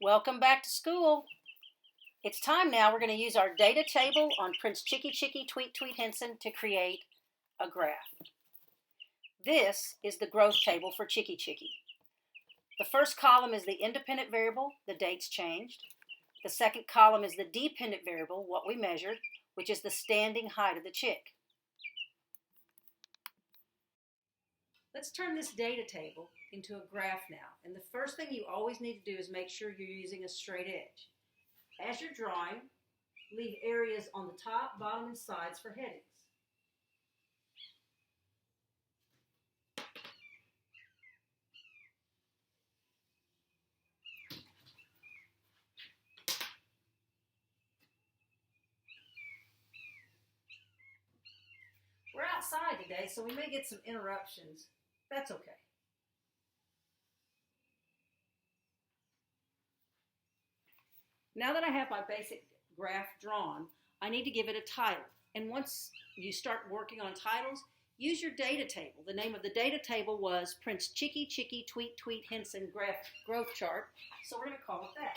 Welcome back to school. It's time now. We're going to use our data table on Prince Chicky Chicky Tweet Tweet Henson to create a graph. This is the growth table for Chicky Chicky. The first column is the independent variable, the dates changed. The second column is the dependent variable, what we measured, which is the standing height of the chick. Let's turn this data table into a graph now. And the first thing you always need to do is make sure you're using a straight edge. As you're drawing, leave areas on the top, bottom, and sides for headings. We're outside today, so we may get some interruptions. That's okay. Now that I have my basic graph drawn, I need to give it a title. And once you start working on titles, use your data table. The name of the data table was Prince Chicky Chicky Tweet Tweet Henson Growth Chart, so we're going to call it that.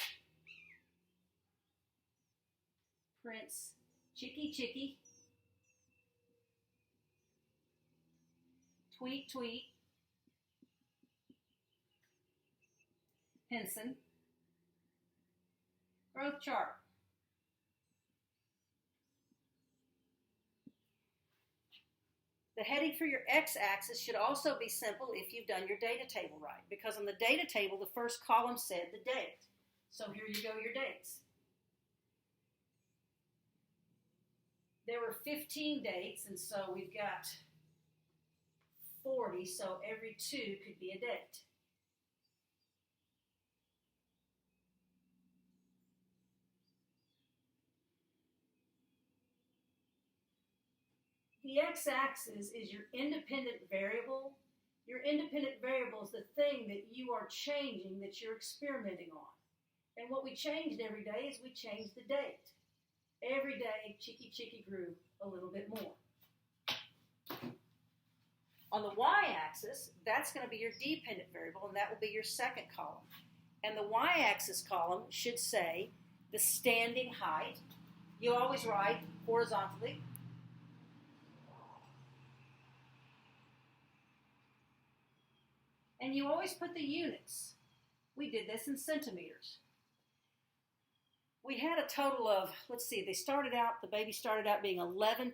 Prince Chicky Chicky Tweet Tweet Henson Growth Chart. The heading for your x-axis should also be simple if you've done your data table right, because on the data table, the first column said the date. So here you go, your dates. There were 15 dates, and so we've got 40, so every 2 could be a date. The x-axis is your independent variable. Your independent variable is the thing that you are changing, that you're experimenting on. And what we changed every day is we changed the date. Every day, Chicky Chicky grew a little bit more. On the y-axis, that's going to be your dependent variable, and that will be your second column. And the y-axis column should say the standing height. You always write horizontally. And you always put the units. We did this in centimeters. We had a total of, let's see, the baby started out being 11.0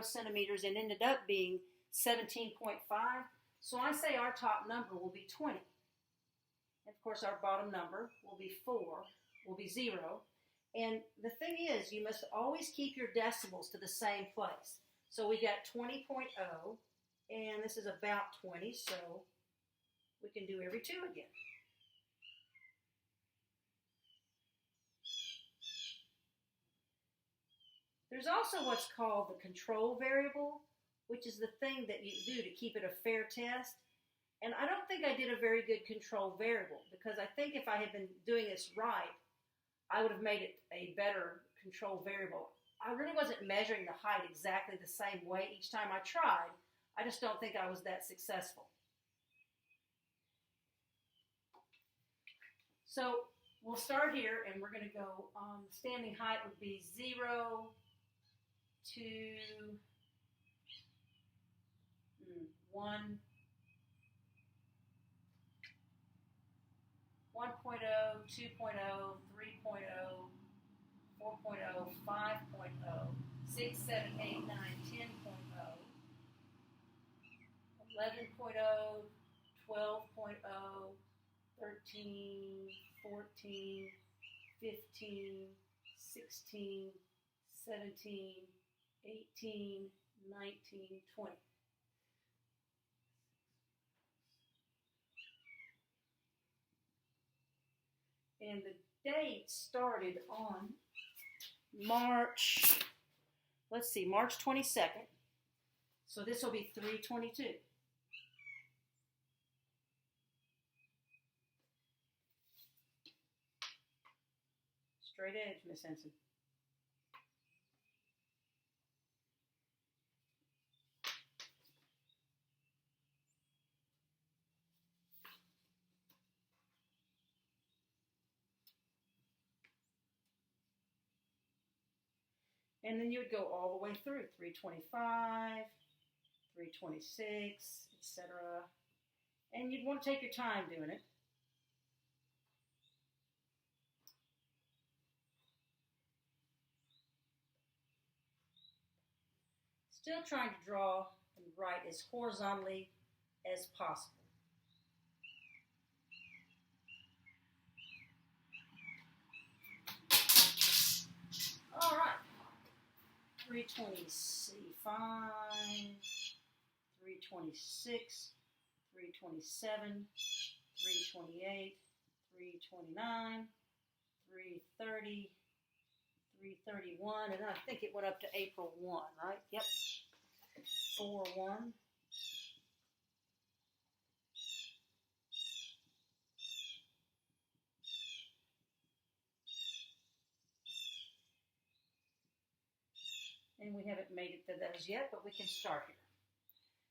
centimeters and ended up being 17.5. So I say our top number will be 20. And of course our bottom number will be 4, will be 0. And the thing is, you must always keep your decimals to the same place. So we got 20.0, and this is about 20, so we can do every 2 again. There's also what's called the control variable, which is the thing that you do to keep it a fair test. And I don't think I did a very good control variable, because I think if I had been doing this right, I would have made it a better control variable. I really wasn't measuring the height exactly the same way each time I tried. I just don't think I was that successful. So we'll start here, and we're going to go, standing height would be 0 to 1, 1.0, 2.0, 3.0, 4.0, 5.0, 6, 7, 8, 9, 10.0, 11.0, 12.0, 13, 14, 15, 16, 17, 18, 19, 20. And the date started on March 22nd. So this will be 3/22. Straight edge, Miss Henson. And then you would go all the way through 325, 326, etc. And you'd want to take your time doing it. Still trying to draw and write as horizontally as possible. All right. 325, 326, 327, 328, 329, 330, 331, and then I think it went up to April 1, right? Yep. 4-1. And we haven't made it to those yet, but we can start here.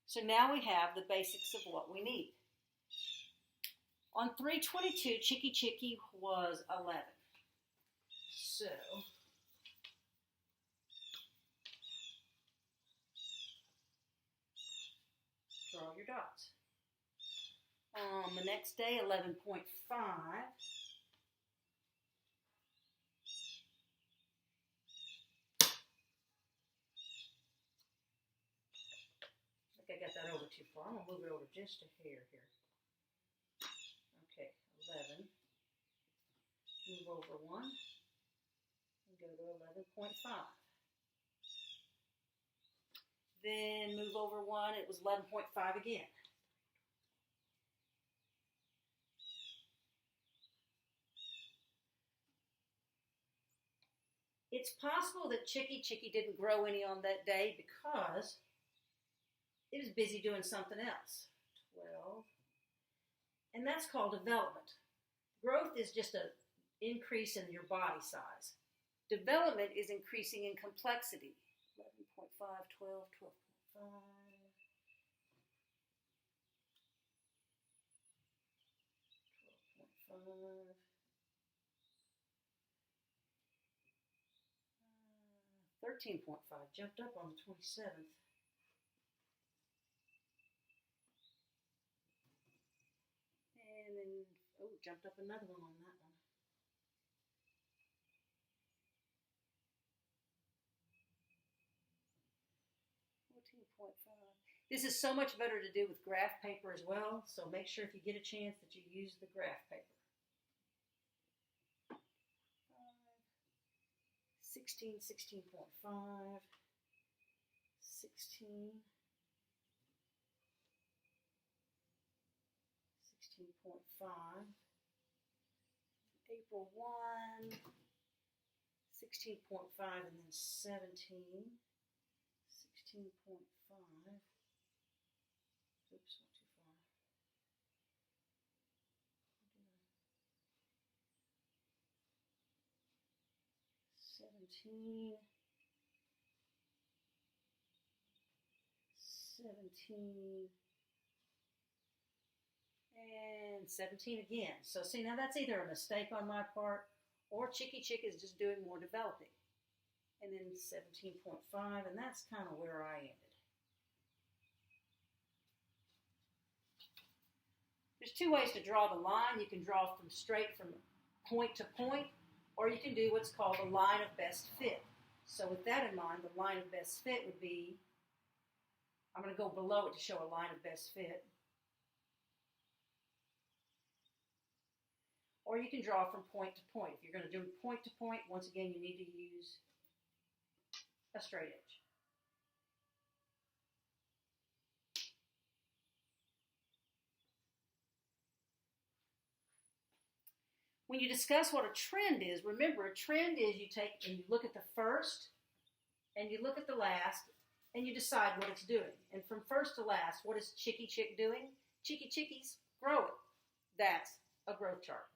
So now we have the basics of what we need. On 322, Chicky Chicky was 11. So draw your dots. On the next day, 11.5. I got that over too far. I'm going to move it over just a hair here. Okay, 11. Move over 1 and go to 11.5. Then move over 1, it was 11.5 again. It's possible that Chicky Chicky didn't grow any on that day because it was busy doing something else. 12. And that's called development. Growth is just an increase in your body size. Development is increasing in complexity. 11.5, 12, 12.5. 12.5. 13.5 jumped up on the 27th. And then, jumped up another one on that one. 14.5. This is so much better to do with graph paper as well, so make sure if you get a chance that you use the graph paper. 16, 16.5, 16, 16.5, April 1, 16.5, and then 17, 16.5, oops, not too far. 17, 17, and 17 again. So see, now that's either a mistake on my part or Chicky Chick is just doing more developing. And then 17.5, and that's kind of where I ended. There's two ways to draw the line. You can draw from straight from point to point, or you can do what's called a line of best fit. So with that in mind, the line of best fit would be, I'm going to go below it to show a line of best fit. Or you can draw from point to point. If you're going to do point to point, once again, you need to use a straight edge. When you discuss what a trend is, remember a trend is you take and you look at the first and you look at the last and you decide what it's doing. And from first to last, what is Chicky Chick doing? Chicky Chicky's growing. That's a growth chart.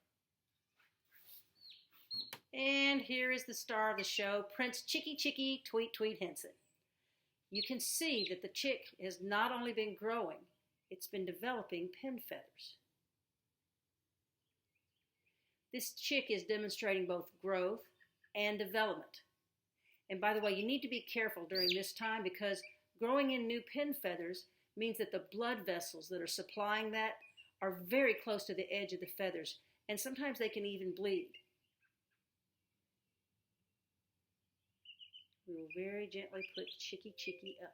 And here is the star of the show, Prince Chicky Chicky Tweet Tweet Henson. You can see that the chick has not only been growing, it's been developing pin feathers. This chick is demonstrating both growth and development. And by the way, you need to be careful during this time because growing in new pin feathers means that the blood vessels that are supplying that are very close to the edge of the feathers, and sometimes they can even bleed. We will very gently put Chicky Chicky up.